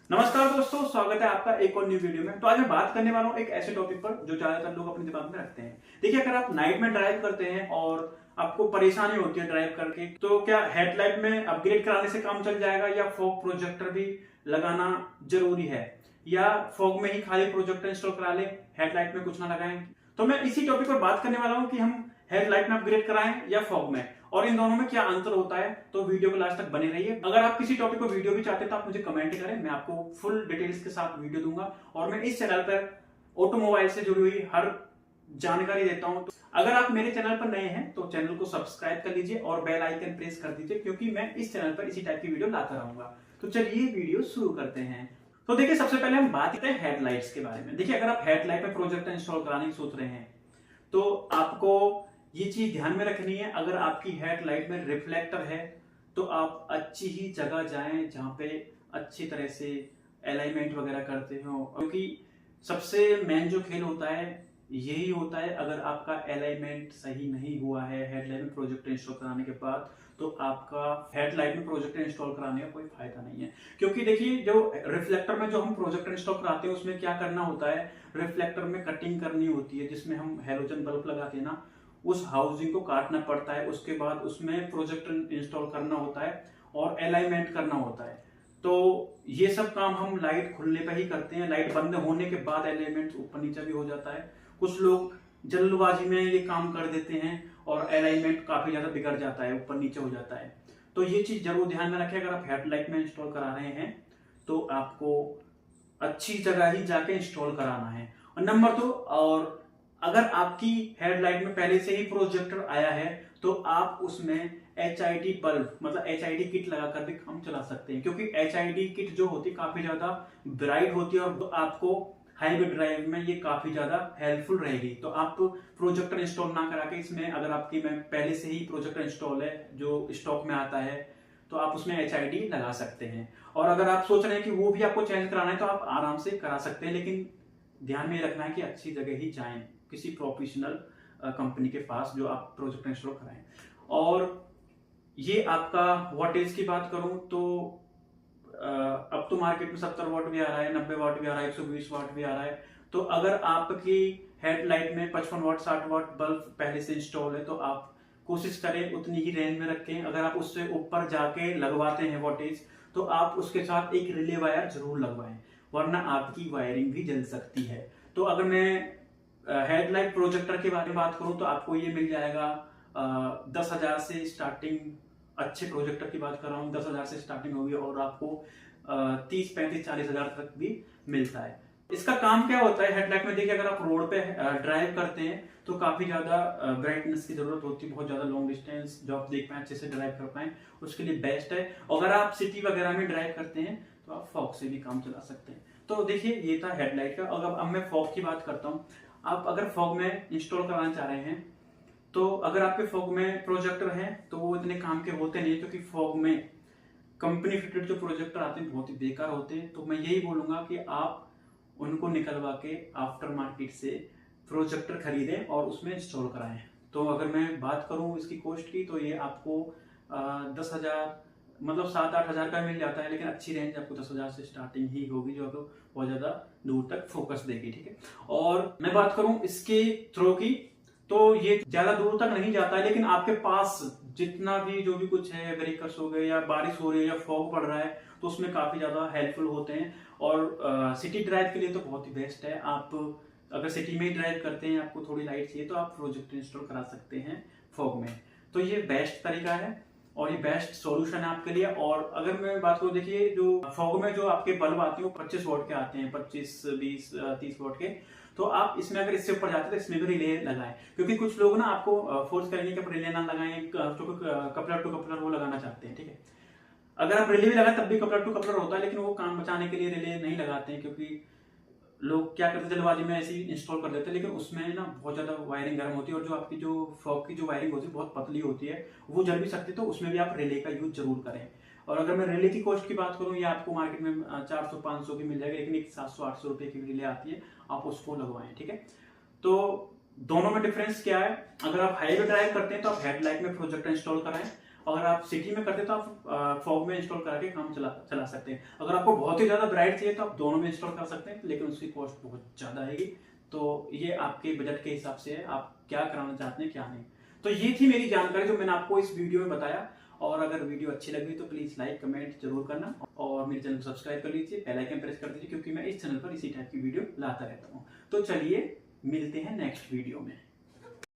नमस्कार दोस्तों, स्वागत है आपका एक और न्यू वीडियो में। तो आज मैं बात करने वाला हूँ एक ऐसे टॉपिक पर जो ज्यादातर लोग अपने दिमाग में रखते हैं। देखिए, अगर आप नाइट में ड्राइव करते हैं और आपको परेशानी होती है ड्राइव करके, तो क्या हेडलाइट में अपग्रेड कराने से काम चल जाएगा या फॉग प्रोजेक्टर भी लगाना जरूरी है, या फॉग में ही खाली प्रोजेक्टर इंस्टॉल करा ले, हेडलाइट में कुछ ना लगाएं। तो मैं इसी टॉपिक पर बात करने वाला हूँ कि हम हेडलाइट में अपग्रेड कराएं या फॉग में, और इन दोनों में क्या अंतर होता है। तो वीडियो को लास्ट तक बने रहिए। अगर आप किसी टॉपिक को वीडियो भी चाहते हैं तो आप मुझे कमेंट करें, मैं आपको फुल डिटेल्स के साथ वीडियो दूंगा। और मैं इस चैनल पर ऑटोमोबाइल से जुड़ी हुई हर जानकारी देता हूं। तो अगर आप मेरे चैनल पर नए हैं तो चैनल को सब्सक्राइब कर लीजिए और बेल आइकन प्रेस कर दीजिए, क्योंकि मैं इस चैनल पर इसी टाइप की वीडियो लाता रहूंगा। तो चलिए वीडियो शुरू करते हैं। तो देखिए, सबसे पहले हम बात करते हैं हेडलाइट्स के बारे में। देखिए, अगर आप हेडलाइट में प्रोजेक्टर इंस्टॉल कराने की सोच रहे हैं तो आपको ये चीज ध्यान में रखनी है। अगर आपकी हेडलाइट में रिफ्लेक्टर है तो आप अच्छी ही जगह जाएं जहां पे अच्छी तरह से अलाइनमेंट वगैरह करते हो, क्योंकि सबसे मेन जो खेल होता है यही होता है। अगर आपका अलाइनमेंट सही नहीं हुआ है हेडलाइट में प्रोजेक्टर इंस्टॉल कराने के बाद, तो आपका हेडलाइट में प्रोजेक्टर इंस्टॉल कराने का कोई फायदा नहीं है। क्योंकि देखिए, जो रिफ्लेक्टर में जो हम प्रोजेक्टर इंस्टॉल कराते हैं उसमें क्या करना होता है, रिफ्लेक्टर में कटिंग करनी होती है, जिसमें हम हेलोजन बल्ब लगाते हैं ना, उस हाउसिंग को काटना पड़ता है। उसके बाद उसमें प्रोजेक्टर इंस्टॉल करना होता है और अलाइनमेंट करना होता है। तो ये सब काम हम लाइट खुलने पर ही करते हैं। लाइट बंद होने के बाद अलाइनमेंट ऊपर नीचे भी हो जाता है। कुछ लोग जल्दबाजी में ये काम कर देते हैं और अलाइनमेंट काफी ज्यादा बिगड़ जाता है, ऊपर नीचे हो जाता है। तो ये चीज जरूर ध्यान में रखें। अगर आप हेडलाइट में इंस्टॉल करा रहे हैं तो आपको अच्छी जगह ही जाके इंस्टॉल कराना है। और नंबर 2, और अगर आपकी हेडलाइट में पहले से ही प्रोजेक्टर आया है तो आप उसमें HID बल्ब मतलब HID किट लगाकर भी काम चला सकते हैं, क्योंकि HID किट जो होती है काफी ज्यादा ब्राइट होती है और आपको हाईवे ड्राइव में ये काफी ज्यादा हेल्पफुल रहेगी। तो आप प्रोजेक्टर इंस्टॉल ना करा के इसमें, अगर आपकी में पहले से ही प्रोजेक्टर इंस्टॉल है जो स्टॉक में आता है, तो आप उसमें HID लगा सकते हैं। और अगर आप सोच रहे हैं कि वो भी आपको चेंज कराना है तो आप आराम से करा सकते हैं, लेकिन ध्यान में रखना है कि अच्छी जगह ही जाएं, किसी प्रोफेशनल कंपनी के पास जो आप प्रोजेक्ट इंस्टॉल कराएं। और ये आपका वोल्टेज की बात करूं तो अब तो मार्केट में 70 वाट भी आ रहा है, 90 वाट भी आ रहा है, 120 वाट भी आ रहा है। तो अगर आपकी हेडलाइट में 55 वाट 60 वाट बल्ब पहले से इंस्टॉल है तो आप कोशिश करें उतनी ही रेंज में रखें। अगर आप उससे ऊपर जाके लगवाते हैं वोल्टेज, तो आप उसके साथ एक रिले वायर जरूर लगवाएं, वरना आपकी वायरिंग भी जल सकती है। तो अगर मैं हेडलाइट प्रोजेक्टर के बारे में बात करूं तो आपको ये मिल जाएगा 10,000 से स्टार्टिंग। अच्छे प्रोजेक्टर की बात कर रहा हूँ, 10,000 से स्टार्टिंग होगी और आपको 30, 35, 40,000 तक भी मिलता है। इसका काम क्या होता है हेडलाइट में? देखिए, अगर आप रोड पे ड्राइव करते हैं तो काफी ज्यादा ब्राइटनेस की जरूरत होती है, बहुत ज्यादा लॉन्ग डिस्टेंस जो आप देख पाए, अच्छे से ड्राइव कर पाए, उसके लिए बेस्ट है। अगर आप सिटी वगैरह में ड्राइव करते हैं तो आप फॉग से भी काम चला सकते हैं। तो देखिए, ये था हेडलाइट का। अगर अब मैं फॉग की बात करता हूँ, आप अगर फॉग में इंस्टॉल कराना चाह रहे हैं तो अगर आपके फॉग में प्रोजेक्टर हैं तो वो इतने काम के होते नहीं, क्योंकि फॉग में कंपनी फिटेड जो प्रोजेक्टर आते हैं बहुत ही बेकार होते हैं। तो मैं यही बोलूंगा कि आप उनको निकलवा के आफ्टर मार्केट से प्रोजेक्टर खरीदें और उसमें इंस्टॉल कराएं। तो अगर मैं बात करूं इसकी कॉस्ट की, तो ये आपको 10,000 मतलब 7-8 हज़ार का मिल जाता है, लेकिन अच्छी रेंज आपको 10,000 से स्टार्टिंग ही होगी, जो आपको बहुत ज्यादा दूर तक फोकस देगी। ठीक है। और मैं बात करूं इसके थ्रो की, तो ये ज्यादा दूर तक नहीं जाता है, लेकिन आपके पास जितना भी जो भी कुछ है, ब्रेकर्स हो गए या बारिश हो रही है या फॉग पड़ रहा है, तो उसमें काफी ज्यादा हेल्पफुल होते हैं। और सिटी ड्राइव के लिए तो बहुत ही बेस्ट है। आप अगर सिटी में ही ड्राइव करते हैं, आपको थोड़ी लाइट चाहिए, तो आप प्रोजेक्टर इंस्टॉल करा सकते हैं फॉग में। तो ये बेस्ट तरीका है और ये बेस्ट सॉल्यूशन है आपके लिए। और अगर मैं बात करूं, देखिए, जो फॉग में जो आपके बल्ब आते हैं वो 25 वॉट के आते हैं, 25, 20, 30 वॉट के। तो आप इसमें अगर इससे ऊपर जाते हैं तो इसमें भी रिले लगाएं, क्योंकि कुछ लोग ना आपको फोर्स करेंगे कि आप रिले ना लगाएं, कपलर टू कपलर वो लगाना चाहते हैं। ठीक है। अगर आप रिले भी लगाए तब भी कपलर टू कपलर होता है, लेकिन वो काम बचाने के लिए रिले नहीं लगाते हैं, क्योंकि लोग क्या करते हैं, जल्दबाजी में ऐसे ही इंस्टॉल कर देते हैं। लेकिन उसमें ना बहुत ज्यादा वायरिंग गर्म होती है, और जो आपकी जो फॉग की जो वायरिंग होती है बहुत पतली होती है, वो जल भी सकती है। तो उसमें भी आप रिले का यूज जरूर करें। और अगर मैं रिले की कॉस्ट की बात करूं, ये आपको मार्केट में 400-500 की मिल जाएगी, लेकिन एक 700-800 रुपए की रिले आती है, आप उसको लगवाएं। ठीक है। तो दोनों में डिफरेंस क्या है? अगर आप हाईवे ड्राइव करते हैं तो आप हेडलाइट में प्रोजेक्टर इंस्टॉल कराएं, अगर आप सिटी में करते हैं तो आप फॉग में इंस्टॉल करके काम चला सकते हैं। अगर आपको बहुत ही ज़्यादा ब्राइट चाहिए तो आप दोनों में इंस्टॉल कर सकते हैं, लेकिन उसकी कॉस्ट बहुत ज़्यादा आएगी। तो ये आपके बजट के हिसाब से है, आप क्या कराना चाहते हैं क्या नहीं। तो ये थी मेरी जानकारी जो मैंने आपको इस वीडियो में बताया। और अगर वीडियो अच्छी लगी तो प्लीज़ लाइक कमेंट जरूर करना और मेरे चैनल को सब्सक्राइब कर लीजिए, बेल आइकन प्रेस कर दीजिए, क्योंकि मैं इस चैनल पर इसी टाइप की वीडियो लाता रहता हूँ। तो चलिए मिलते हैं नेक्स्ट वीडियो में।